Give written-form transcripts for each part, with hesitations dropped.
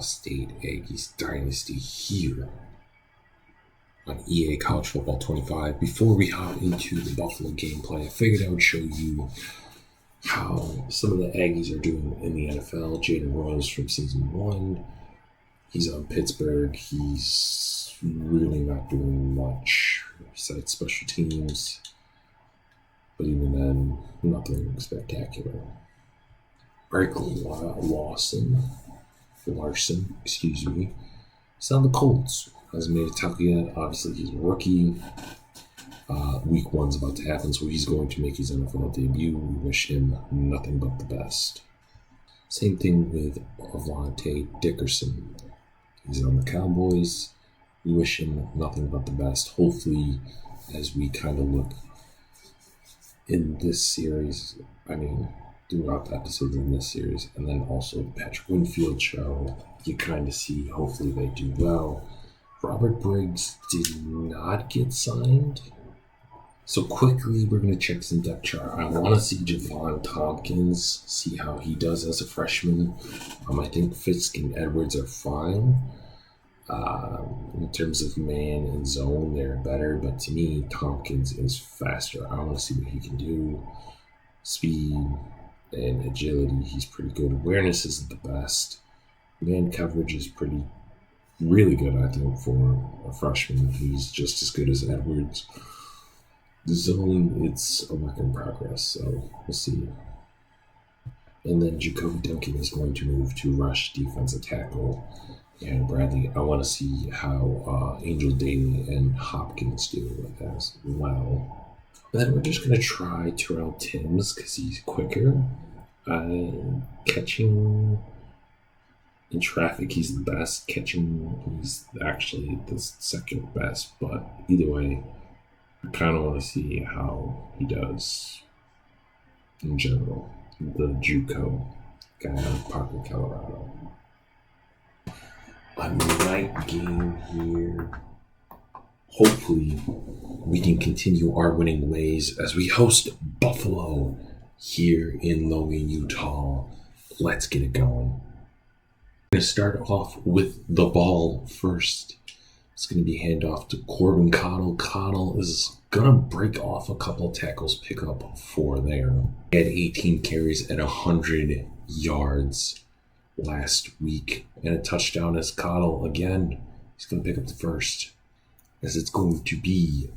State Aggies Dynasty here on EA College Football 25. Before we hop into the Buffalo gameplay, I figured I would show you how some of the Aggies are doing in the NFL. Jaden Rose from season 1, he's on Pittsburgh. He's really not doing much besides special teams, but even then, nothing spectacular. Eric Larson, he's on the Colts. Hasn't made a tackle yet. Obviously, he's a rookie. Week 1's about to happen, so he's going to make his NFL debut. We wish him nothing but the best. Same thing with Avante Dickerson. He's on the Cowboys. We wish him nothing but the best. Hopefully, as we kind of look in this series, throughout the episodes in this series, and then also the Patrick Winfield show, you kind of see, hopefully they do well. Robert Briggs did not get signed. So quickly, we're going to check some depth chart. I want to see Javon Tompkins, see how he does as a freshman. I think Fisk and Edwards are fine. In terms of man and zone, they're better. But to me, Tompkins is faster. I want to see what he can do. Speed and agility, he's pretty good. Awareness isn't the best. Man coverage is really good, I think, for a freshman. He's just as good as Edwards. The zone, it's a work in progress, so we'll see. And then Jacoby Duncan is going to move to rush defensive tackle. And Bradley, I want to see how Angel Daly and Hopkins do as well. And then we're just going to try Terrell Timms because he's quicker. Catching in traffic, he's the best. Catching, he's actually the second best. But either way, I kind of want to see how he does in general. The JUCO guy out of Parker, Colorado. A night game here. Hopefully, we can continue our winning ways as we host Buffalo here in Logan, Utah. Let's get it going. We're going to start off with the ball first. It's going to be handoff to Corbin Cottle. Cottle is going to break off a couple tackles, pick up 4 there. He had 18 carries and 100 yards last week. And a touchdown as Cottle again. He's going to pick up the first. As it's going to be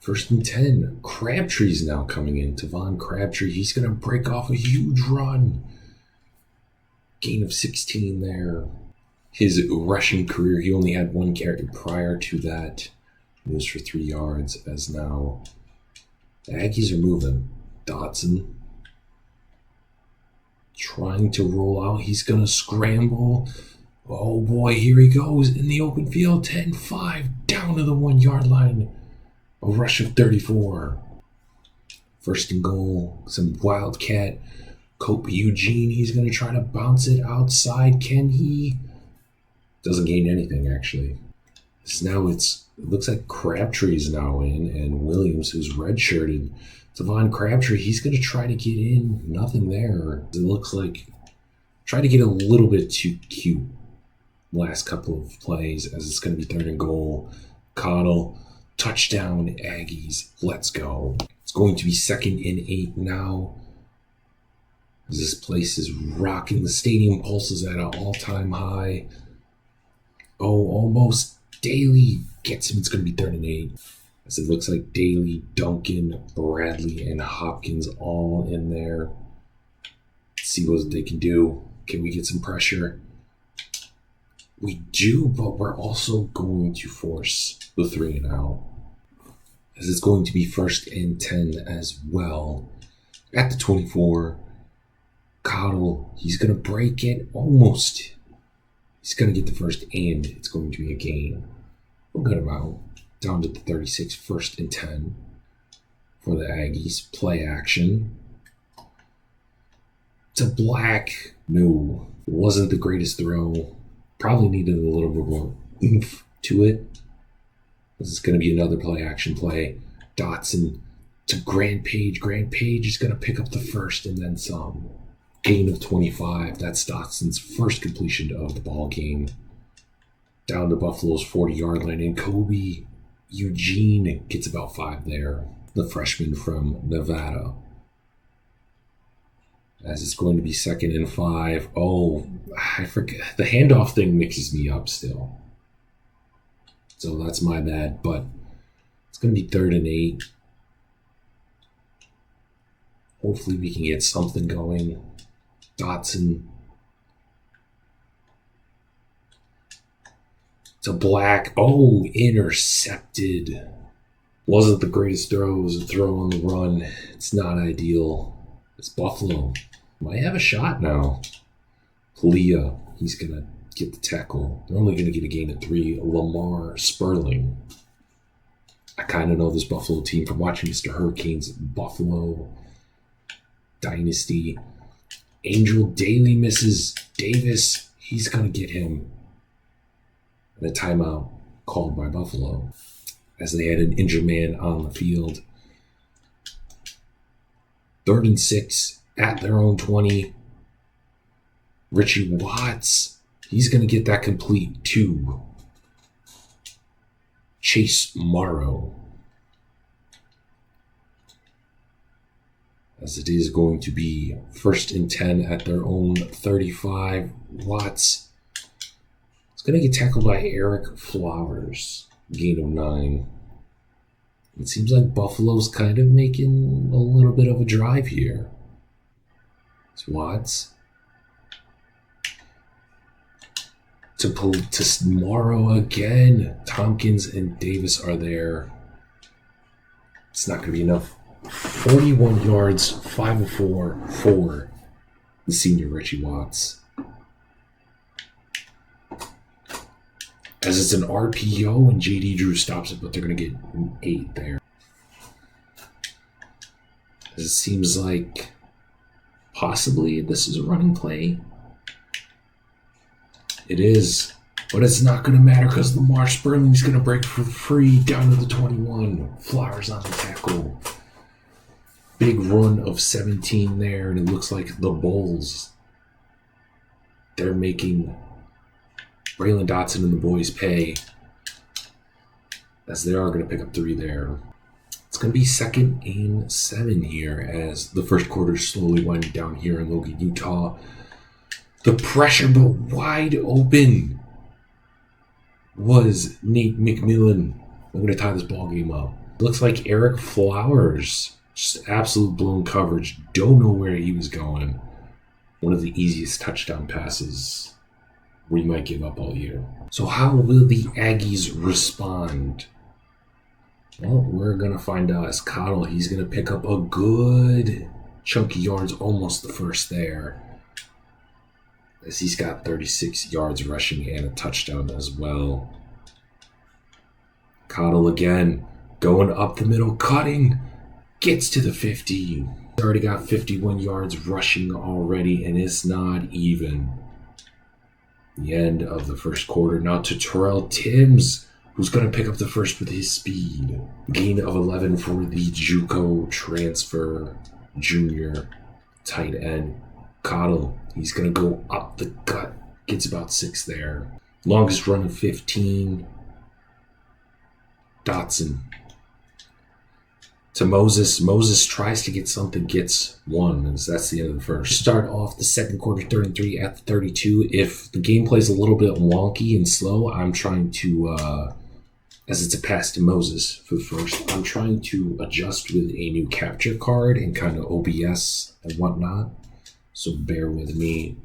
1st and 10. Crabtree's now coming in. Tavon Crabtree, he's going to break off a huge run. Gain of 16 there. His rushing career, he only had 1 carry prior to that. It was for 3 yards, as now the Aggies are moving. Dotson trying to roll out. He's going to scramble. Oh boy, here he goes in the open field. 10-5 down to the 1-yard line. A rush of 34. 1st and goal. Some wildcat. Cope Eugene, he's going to try to bounce it outside. Can he? Doesn't gain anything, actually. Now it looks like Crabtree's now in, and Williams, who's redshirted. Tavon Crabtree, he's going to try to get in. Nothing there. It looks like try to get a little bit too cute last couple of plays, as it's going to be 3rd and goal. Cottle, touchdown, Aggies. Let's go. It's going to be 2nd and 8 now. This place is rocking. The stadium pulses at an all-time high. Oh, almost. Daly gets him. It's going to be 3rd and 8. As it looks like Daly, Duncan, Bradley, and Hopkins all in there. Let's see what they can do. Can we get some pressure? We do, but we're also going to force the 3 and out. As it's going to be 1st and 10 as well. At the 24. Cottle, he's going to break it almost. He's going to get the first, and it's going to be a gain. A good amount. Down to the 36, 1st and 10 for the Aggies. Play action. To Black. No, it wasn't the greatest throw. Probably needed a little bit more oomph to it. This is going to be another play action play. Dotson to Grant Page. Grant Page is going to pick up the first and then some. Gain of 25. That's Dotson's first completion of the ball game. Down to Buffalo's 40-yard line, and Kobe Eugene gets about 5 there. The freshman from Nevada. As it's going to be 2nd and 5. Oh, I forget. The handoff thing mixes me up still. So that's my bad, but it's going to be 3rd and 8. Hopefully we can get something going. Dotson to Black. Oh, intercepted. Wasn't the greatest throw. It was a throw on the run. It's not ideal. It's Buffalo. Might have a shot now. Kalia, he's going to get the tackle. They're only going to get a gain of 3. Lamar Sperling. I kind of know this Buffalo team from watching Mr. Hurricane's Buffalo Dynasty. Angel Daly misses Davis. He's going to get him. And a timeout called by Buffalo as they had an injured man on the field. 3rd and 6 at their own 20. Richie Watts, he's going to get that complete to Chase Morrow. As it is going to be 1st and 10 at their own 35. Watts is going to get tackled by Eric Flowers. Gain of 9. It seems like Buffalo's kind of making a little bit of a drive here. It's Watts. To Morrow again. Tompkins and Davis are there. It's not going to be enough. 41 yards, 5 of 4 for the senior Richie Watts. As it's an RPO and JD Drew stops it, but they're going to get an 8 there. As it seems like possibly this is a running play. It is, but it's not going to matter because Lamar Sperling's going to break for free down to the 21. Flowers on the tackle. Big run of 17 there, and it looks like the Bulls, they're making Braylon Dotson and the boys pay, as they are going to pick up 3 there. It's going to be 2nd and 7 here as the first quarter slowly winding down here in Logan, Utah. The pressure, but wide open, was Nate McMillan. I'm going to tie this ball game up. Looks like Eric Flowers, just absolute blown coverage. Don't know where he was going. One of the easiest touchdown passes we might give up all year. So how will the Aggies respond? Well, we're going to find out as Cottle. He's going to pick up a good chunky yards, almost the first there, as he's got 36 yards rushing and a touchdown as well. Cottle again, going up the middle, cutting, gets to the 50. He's already got 51 yards rushing already, and it's not even. The end of the first quarter. Now to Terrell Timms, who's going to pick up the first with his speed. Gain of 11 for the JUCO transfer junior tight end. Cottle, he's going to go up the gut. Gets about 6 there. Longest run of 15. Dotson to Moses. Moses tries to get something, gets 1, and that's the end of the first. Start off the second quarter, 3rd and 3 at the 32. If the game plays a little bit wonky and slow, I'm trying to, as it's a pass to Moses for the first, I'm trying to adjust with a new capture card and kind of OBS and whatnot. So bear with me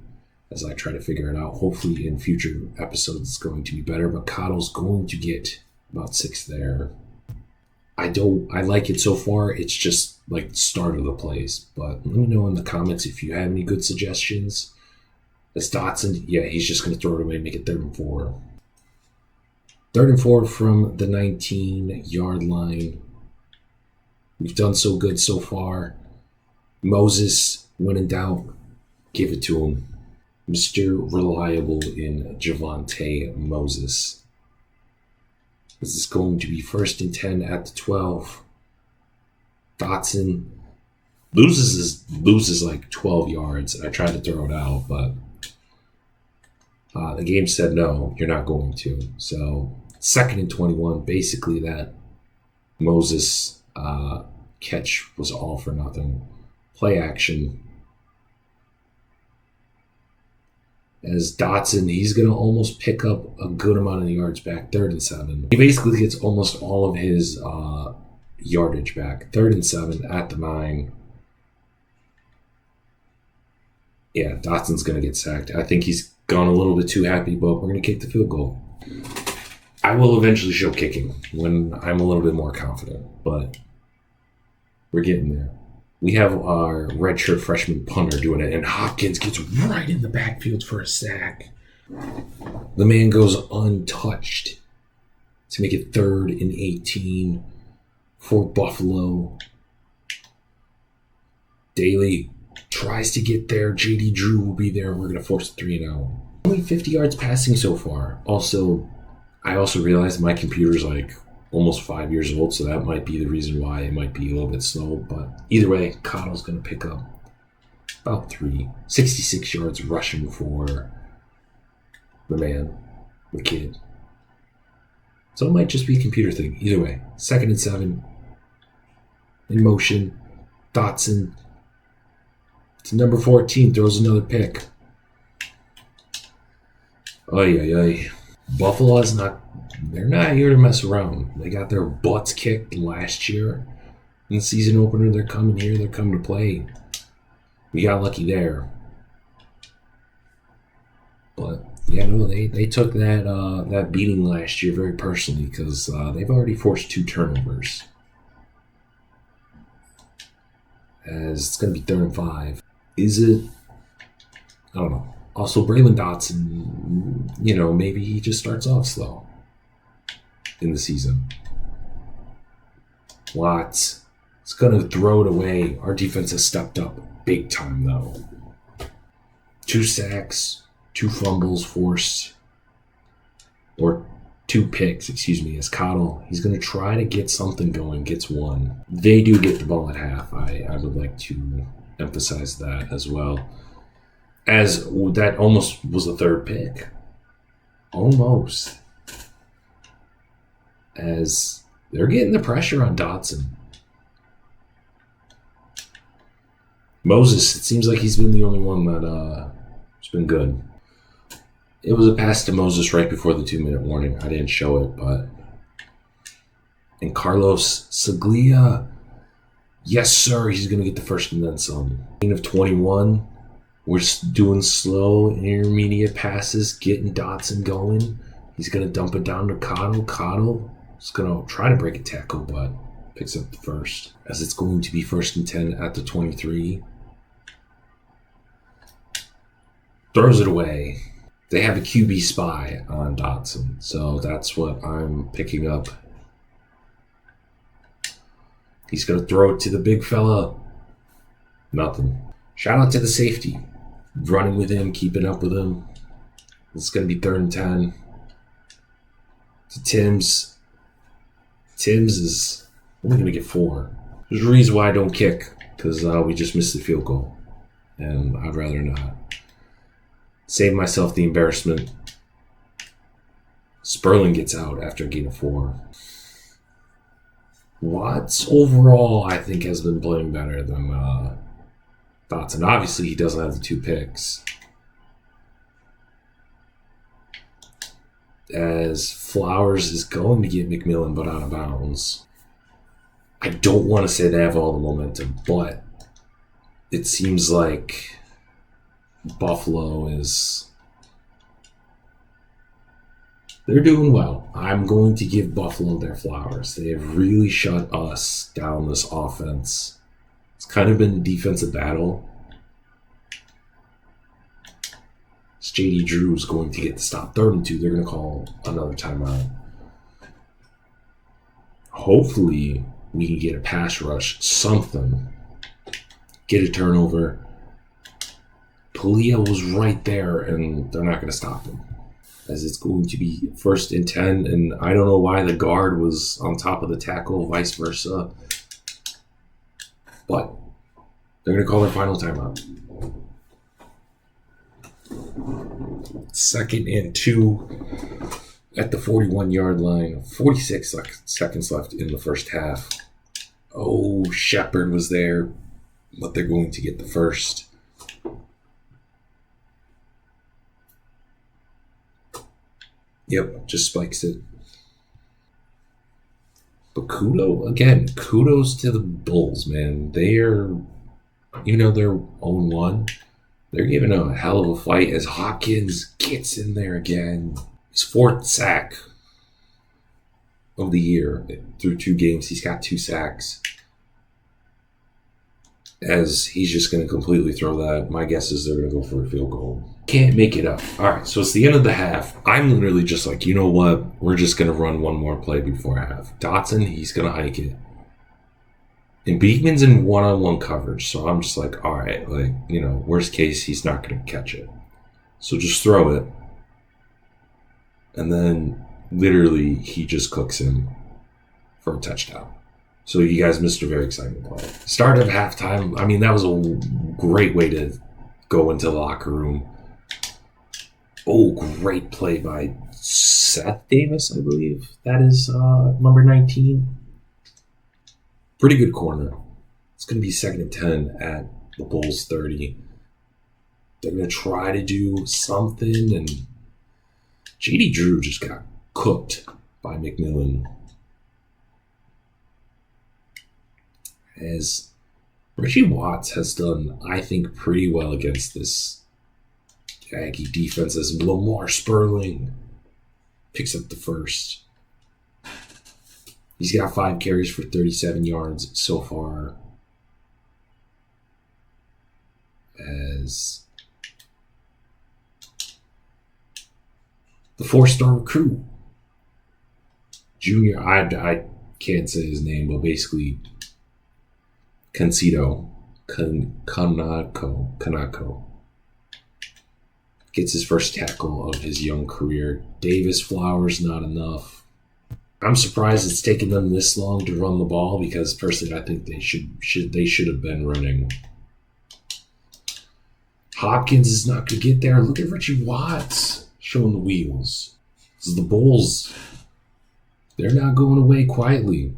as I try to figure it out. Hopefully in future episodes it's going to be better, but Cottle's going to get about 6 there. I like it so far. It's just like the start of the plays. But let me know in the comments if you have any good suggestions. As Dotson, yeah, he's just going to throw it away and make it 3rd and 4. 3rd and 4 from the 19-yard line. We've done so good so far. Moses, when in doubt, give it to him. Mr. Reliable in Javonte Moses. This is going to be 1st and 10 at the 12. Dotson Loses like 12 yards. I tried to throw it out, but the game said no, you're not going to. So 2nd and 21, basically that Moses catch was all for nothing. Play action. As Dotson, he's going to almost pick up a good amount of yards back. 3rd and 7. He basically gets almost all of his yardage back. 3rd and 7 at the 9. Yeah, Dotson's going to get sacked. I think he's gone a little bit too happy, but we're going to kick the field goal. I will eventually show kicking when I'm a little bit more confident, but we're getting there. We have our redshirt freshman punter doing it, and Hopkins gets right in the backfield for a sack. The man goes untouched to make it 3rd and 18 for Buffalo. Daly tries to get there. J.D. Drew will be there. We're going to force a 3-and-out. Only 50 yards passing so far. I also realized my computer's like almost 5 years old, so that might be the reason why it might be a little bit slow. But either way, Cottle's going to pick up about 66 yards rushing for the man, the kid. So it might just be a computer thing. Either way, 2nd and 7. In motion. Dotson to number 14, throws another pick. Ay. Buffalo is they're not here to mess around. They got their butts kicked last year. In the season opener, they're coming here. They're coming to play. We got lucky there. But, yeah, no, they took that beating last year very personally because they've already forced 2 turnovers. As it's going to be 3rd and 5. Is it? I don't know. Also, Braylon Dotson, maybe he just starts off slow in the season. Watts is going to throw it away. Our defense has stepped up big time, though. 2 sacks, 2 fumbles forced, or 2 picks, as Cottle. He's going to try to get something going, gets 1. They do get the ball at half. I would like to emphasize that as well. As that almost was the 3rd pick. Almost. As they're getting the pressure on Dotson. Moses, it seems like he's been the only one that's been good. It was a pass to Moses right before the 2-minute warning. I didn't show it, but... And Carlos Saglia, yes, sir, he's going to get the first and then some. 21. We're doing slow intermediate passes, getting Dotson going. He's going to dump it down to Cottle. Cottle is going to try to break a tackle, but picks up the first. As it's going to be 1st and 10 at the 23. Throws it away. They have a QB spy on Dotson, so that's what I'm picking up. He's going to throw it to the big fella. Nothing. Shout out to the safety. Running with him, keeping up with him. It's going to be 3rd and 10. To Timms. Timms is only going to get 4. There's a reason why I don't kick, because we just missed the field goal. And I'd rather not. Save myself the embarrassment. Sperling gets out after a gain of 4. Watts overall, I think, has been playing better than Dotson. Obviously, he doesn't have the 2 picks. As Flowers is going to get McMillan, but out of bounds. I don't want to say they have all the momentum, but it seems like Buffalo is... They're doing well. I'm going to give Buffalo their flowers. They have really shut us down this offense. It's kind of been a defensive battle. J.D. Drew is going to get the stop. 3rd and 2. They're going to call another timeout. Hopefully, we can get a pass rush, something. Get a turnover. Palia was right there, and they're not going to stop him. As it's going to be 1st and 10, and I don't know why the guard was on top of the tackle, vice versa. But They're going to call their final timeout. 2nd and 2 at the 41-yard line. 46 seconds left in the first half. Oh, Shepard was there, but they're going to get the first. Yep, just spikes it. But kudos to the Bulls, man. They're, even though they're 0-1, they're giving a hell of a fight as Hopkins gets in there again. His 4th sack of the year through 2 games. He's got 2 sacks. As he's just going to completely throw that. My guess is they're going to go for a field goal. Can't make it up. All right, so it's the end of the half. I'm literally just like, you know what? We're just going to run one more play before half. Dotson, he's going to hike it. And Beekman's in one-on-one coverage, so I'm just like, all right, like, you know, worst case, he's not going to catch it. So just throw it. And then literally he just cooks him for a touchdown. So you guys missed a very exciting play. Start of halftime, I mean, that was a great way to go into the locker room. Oh, great play by Seth Davis, I believe. That is number 19. Pretty good corner. It's going to be 2nd and 10 at the Bulls 30. They're going to try to do something, and J.D. Drew just got cooked by McMillan. As Richie Watts has done, I think, pretty well against this Aggie defense, as Lamar Sperling picks up the first. He's got 5 carries for 37 yards so far. As the 4-star recruit, junior, I can't say his name, but basically Kanako gets his first tackle of his young career. Davis Flowers, not enough. I'm surprised it's taken them this long to run the ball, because personally I think they should have been running. Hopkins is not going to get there. Look at Richie Watts showing the wheels. This is the Bulls. They're not going away quietly.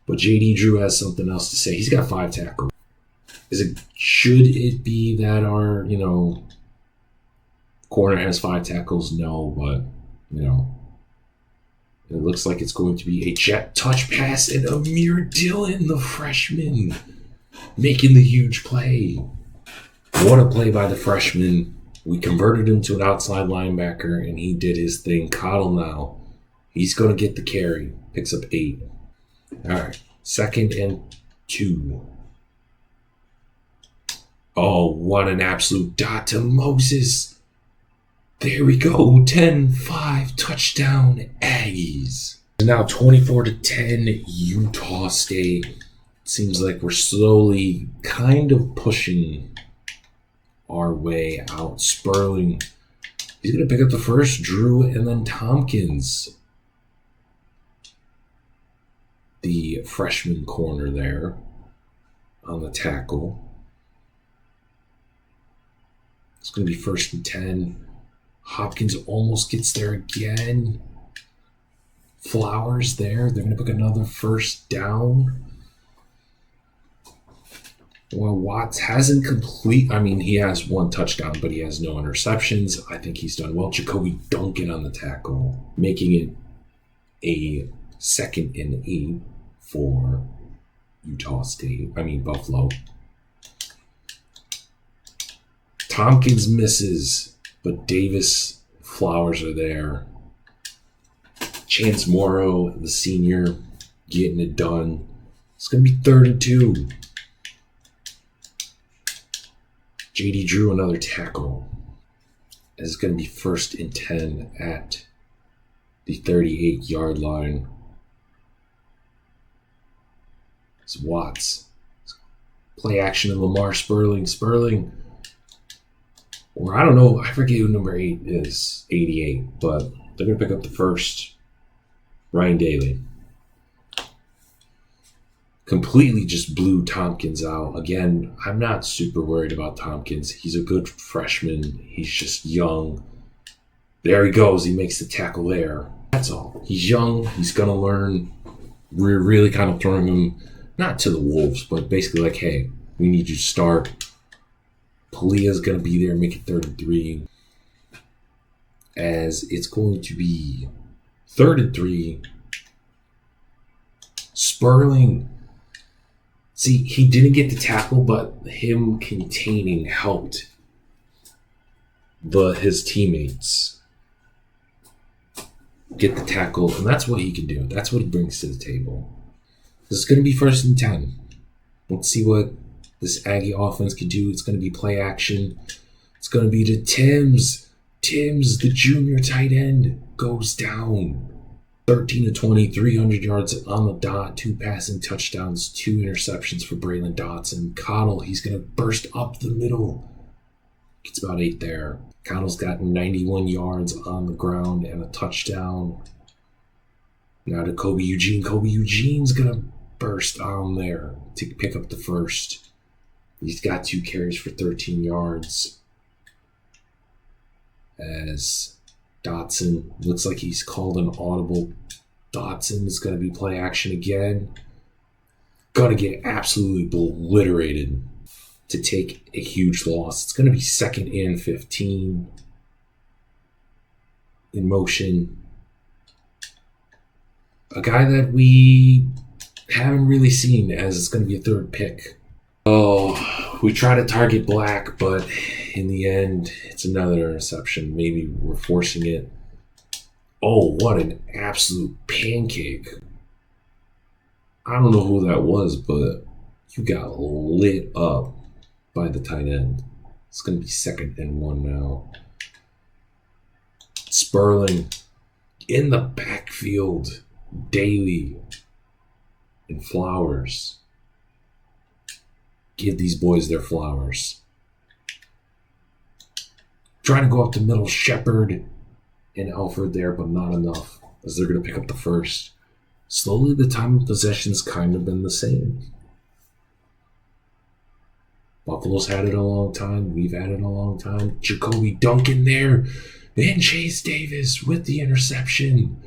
But J.D. Drew has something else to say. He's got 5 tackles. Should it be that our, corner has 5 tackles? No, but, it looks like it's going to be a jet touch pass, and Amir Dillon, the freshman, making the huge play. What a play by the freshman. We converted him to an outside linebacker, and he did his thing. Cottle now. He's going to get the carry. Picks up 8. All right, 2nd and 2. Oh, what an absolute dot to Moses. There we go, 10-5 touchdown Aggies. Now 24-10 Utah State. Seems like we're slowly kind of pushing our way out. Sperling, he's going to pick up the first. Drew, and then Tompkins, the freshman corner there on the tackle. It's going to be 1st and 10. Hopkins almost gets there again. Flowers there. They're going to pick another first down. Well, Watts hasn't he has 1 touchdown, but he has no interceptions. I think he's done well. Jacoby Duncan on the tackle, making it a 2nd and 8 for Buffalo. Tompkins misses, but Davis, Flowers are there. Chance Morrow, the senior, getting it done. It's going to be 3rd and 2. J.D. Drew, another tackle. It's going to be 1st and 10 at the 38-yard line. It's Watts. Play action in Lamar Sperling. Or I don't know, I forget who number 8 is, 88, but they're going to pick up the first. Ryan Daly. completely just blew Tompkins out. Again, I'm not super worried about Tompkins. He's a good freshman. He's just young. There he goes. He makes the tackle there. That's all. He's young. He's going to learn. We're really kind of throwing him, not to the wolves, but basically like, hey, we need you to start. Palia's going to be there, make it 3rd and 3. As it's going to be 3rd and 3. Sperling. See, he didn't get the tackle, but him containing helped his teammates get the tackle, and that's what he can do. That's what he brings to the table. This is going to be 1st and 10. Let's see what this Aggie offense can do. It's going to be play action. It's going to be to Timms. Timms, the junior tight end, goes down. 13 to 20, 300 yards on the dot, 2 passing touchdowns, 2 interceptions for Braylon Dotson. Cottle, he's going to burst up the middle. Gets about 8 there. Cottle's got 91 yards on the ground and a touchdown. Now to Kobe Eugene. Kobe Eugene's going to burst on there to pick up the first. He's got 2 carries for 13 yards. As Dotson looks like he's called an audible. Dotson is going to be play action again. Going to get absolutely obliterated to take a huge loss. It's going to be 2nd and 15. In motion. A guy that we haven't really seen, as it's going to be a 3rd pick. Oh, we try to target Black, but in the end, it's another interception. Maybe we're forcing it. Oh, what an absolute pancake. I don't know who that was, but you got lit up by the tight end. It's going to be 2nd and 1 now. Sperling in the backfield. Daly and Flowers. Give these boys their flowers. Trying to go up the middle. Shepard and Alford there, but not enough, as they're going to pick up the first. Slowly, the time of possession's kind of been the same. Buffalo's had it a long time. We've had it a long time. Jacoby Duncan there. And Chase Davis with the interception.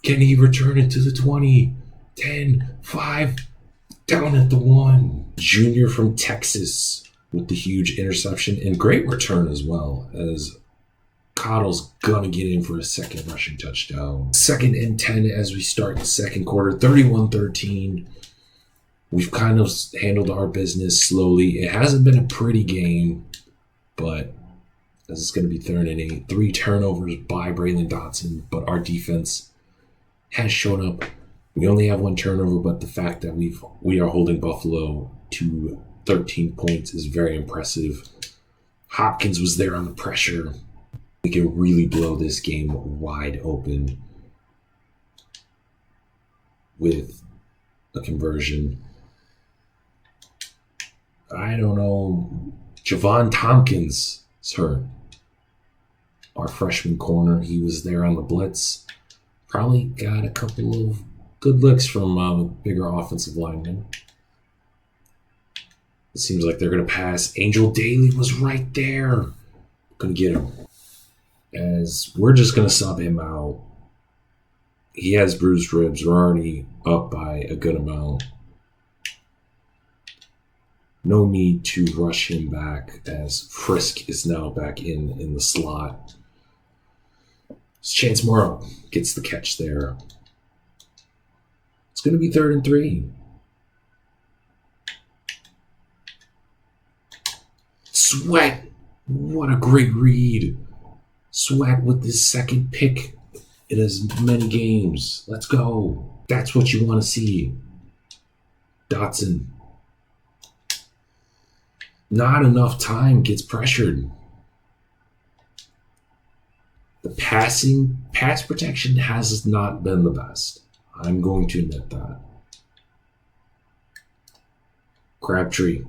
Can he return it to the 20? 10, 5, down at the 1. Junior from Texas with the huge interception and great return as well, as Cottle's gonna get in for a 2nd rushing touchdown. 2nd and 10 as we start the 2nd quarter, 31-13. We've kind of handled our business slowly. It hasn't been a pretty game, but as it's going to be 3rd and 8. 3 turnovers by Braylon Dotson, but our defense has shown up. We only have 1 turnover, but the fact that we are holding Buffalo to 13 points is very impressive. Hopkins was there on the pressure. We can really blow this game wide open with a conversion. I don't know. Javon Tompkins is hurt. Our freshman corner, he was there on the blitz. Probably got a couple of good looks from bigger offensive linemen. It seems like they're going to pass. Angel Daly was right there. Going to get him. As we're just going to sub him out. He has bruised ribs. We're already up by a good amount. No need to rush him back, as Frisk is now back in the slot. Chance Morrow gets the catch there. It's going to be 3rd and 3. Sweat. What a great read. Sweat with his 2nd pick in as many games. Let's go. That's what you want to see. Dotson. Not enough time, gets pressured. The pass protection has not been the best. I'm going to admit that. Crabtree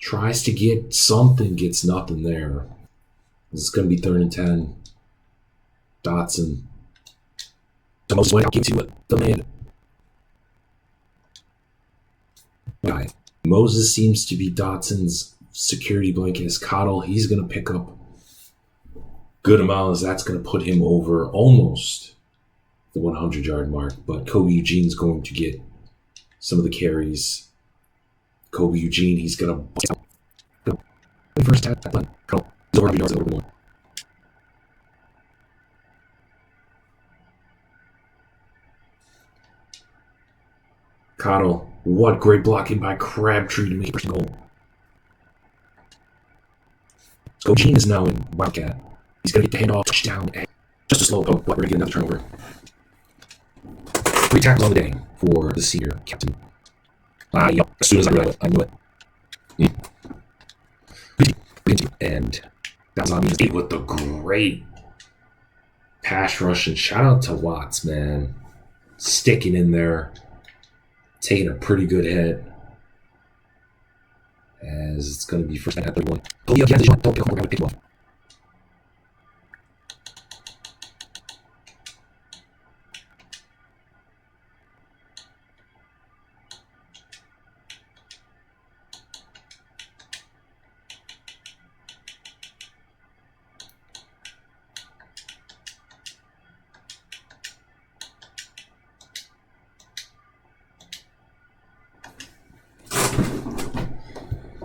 tries to get something, gets nothing there. This is going to be 3rd and 10. Dotson. The most way I'll give to it. The man. guy. Moses seems to be Dotson's security blanket as Cottle. He's going to pick up good amount as that's going to put him over almost the 100-yard mark. But Kobe Eugene's going to get some of the carries. Kobe Eugene, he's going to first tackle. He's over 100 yards a little bit more. Cottle, what great blocking by Crabtree to make first goal. So Gene is now in Wildcat. He's going to get the handoff, touchdown, and just a slow. Oh, what? We're going to get another turnover. 3 tackles on the day for the senior captain. Yep. As soon as I realized it, I knew it. And that's on me with the great pass rush. And shout out to Watts, man. Sticking in there. Taking a pretty good hit. As it's going to be first at 31. Don't pick him off.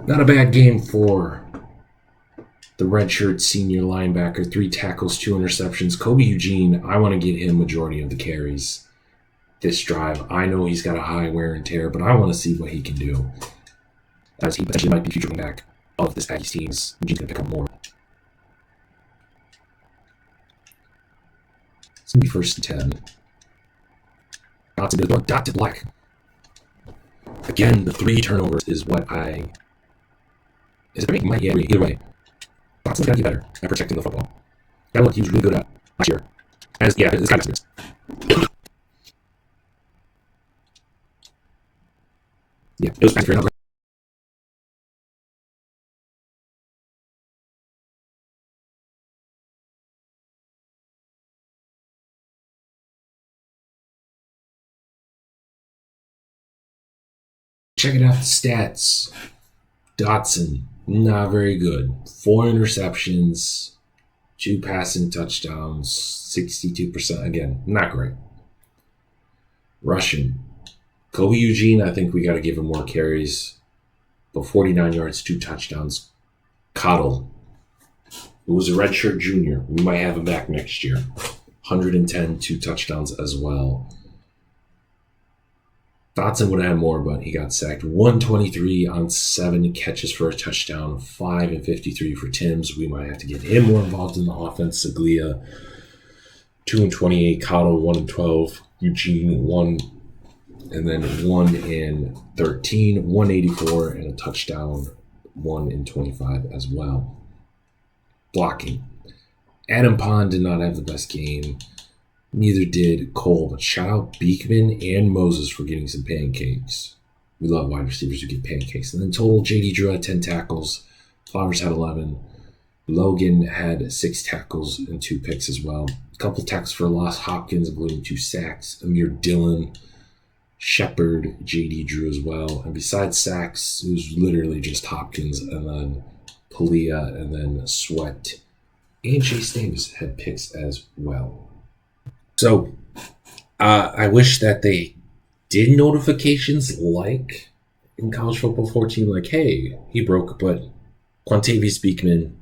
Not a bad game for the redshirt senior linebacker. 3 tackles, 2 interceptions. Kobe Eugene, I want to get him majority of the carries this drive. I know he's got a high wear and tear, but I want to see what he can do. As he potentially might be future back of this Aggies teams. Eugene's going to pick up more. It's going to be first and 10. Dot to black. Again, the 3 turnovers is what I... Is it a break? Yeah, either way. Dotson's got to get better at protecting the football. That look he was really good at last year. As yeah, it's got experience. Yeah, it was back for another. Checking out the stats. Dotson, not very good. 4 interceptions, 2 passing touchdowns, 62%. Again, not great. Rushing. Kobe Eugene, I think we got to give him more carries. But 49 yards, 2 touchdowns. Cottle, who was a redshirt junior. We might have him back next year. 110, 2 touchdowns as well. Dotson would have had more, but he got sacked. 123 on 7 catches for a touchdown. 5 and 53 for Timms. We might have to get him more involved in the offense. Saglia, 2 and 28. Cottle, 1 and 12. Eugene, 1. And then 1 and 13. 184 and a touchdown. 1 and 25 as well. Blocking. Adam Pond did not have the best game. Neither did Cole, but shout out Beekman and Moses for getting some pancakes. We love wide receivers who get pancakes. And then total, J.D. Drew had 10 tackles. Flowers had 11. Logan had 6 tackles and 2 picks as well. A couple tackles for loss. Hopkins, including 2 sacks. Amir Dillon, Shepard, J.D. Drew as well. And besides sacks, it was literally just Hopkins and then Palia and then Sweat. And Chase Davis had picks as well. So, I wish that they did notifications like in College Football 14, like, hey, he broke, but Quantavious Beekman,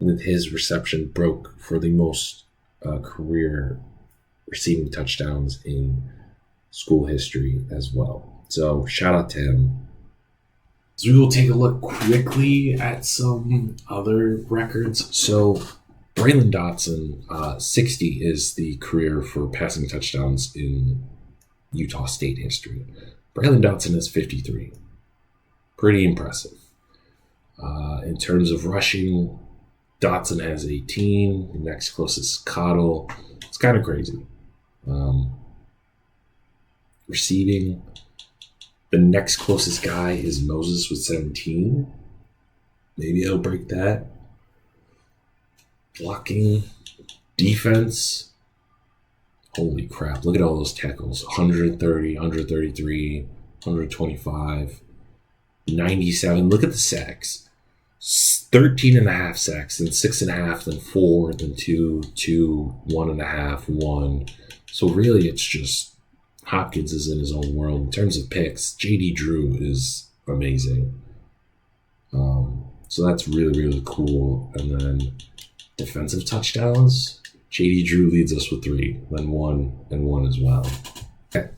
with his reception, broke for the most career receiving touchdowns in school history as well. So, shout out to him. So, we will take a look quickly at some other records. So, Braylon Dotson, 60 is the career for passing touchdowns in Utah State history. Braylon Dotson is 53. Pretty impressive. In terms of rushing, Dotson has 18. The next closest, Cottle. It's kind of crazy. Receiving, the next closest guy is Moses with 17. Maybe he'll break that. Blocking, defense, holy crap, look at all those tackles. 130, 133, 125. 97. Look at the sacks. 13 and a half sacks, then 6.5, then 4, then 2, 2, 1.5, 1. So really it's just Hopkins is in his own world. In terms of picks, J.D. Drew is amazing. So that's really, really cool. And then defensive touchdowns, J.D. Drew leads us with 3, then 1 and 1 as well. Okay.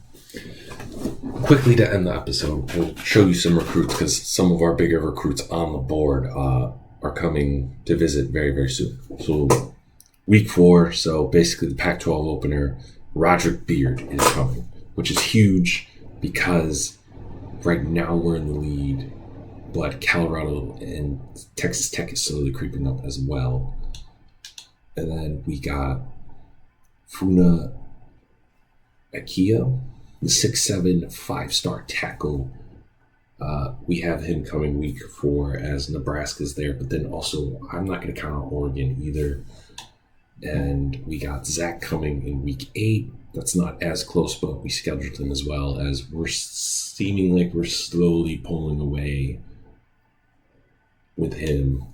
Quickly to end the episode, we'll show you some recruits because some of our bigger recruits on the board are coming to visit very, very soon. So week 4, so basically the Pac-12 opener, Roderick Beard is coming, which is huge because right now we're in the lead, but Colorado and Texas Tech is slowly creeping up as well. And then we got Funa Akia, the 6'7", 5-star tackle. We have him coming week 4 as Nebraska's there, but then also I'm not going to count out Oregon either. And we got Zach coming in week 8. That's not as close, but we scheduled him as well, as we're seeming like we're slowly pulling away with him.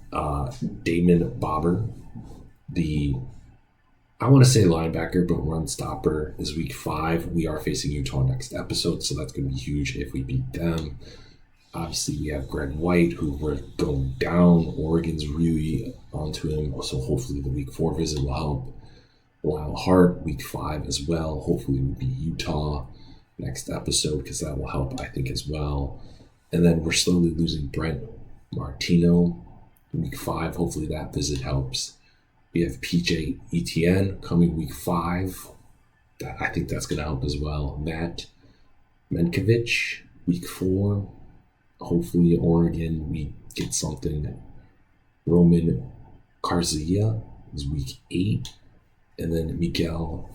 Damon Bobber, I want to say linebacker, but run stopper, is week 5. We are facing Utah next episode, so that's going to be huge if we beat them. Obviously, we have Greg White, who we're going down. Oregon's really onto him, so hopefully the week 4 visit will help. Lyle Hart, week 5 as well. Hopefully we'll be Utah next episode, because that will help, I think, as well. And then we're slowly losing Brent Martino, week 5. Hopefully that visit helps. We have PJ Etienne coming week 5. I think that's going to help as well. Matt Menkovich, week 4. Hopefully Oregon, we get something. Roman Carzilla is week 8. And then Miguel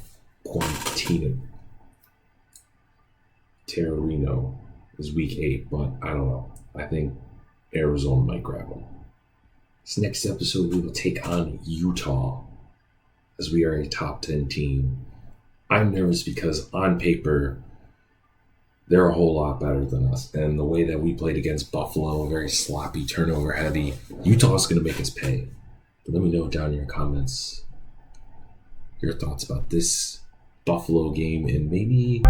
Terrarino is week 8. But I don't know. I think Arizona might grab him. This next episode, we will take on Utah, as we are a top 10 team. I'm nervous because on paper, they're a whole lot better than us. And the way that we played against Buffalo, very sloppy, turnover heavy, Utah's going to make us pay. But let me know down in your comments your thoughts about this Buffalo game and maybe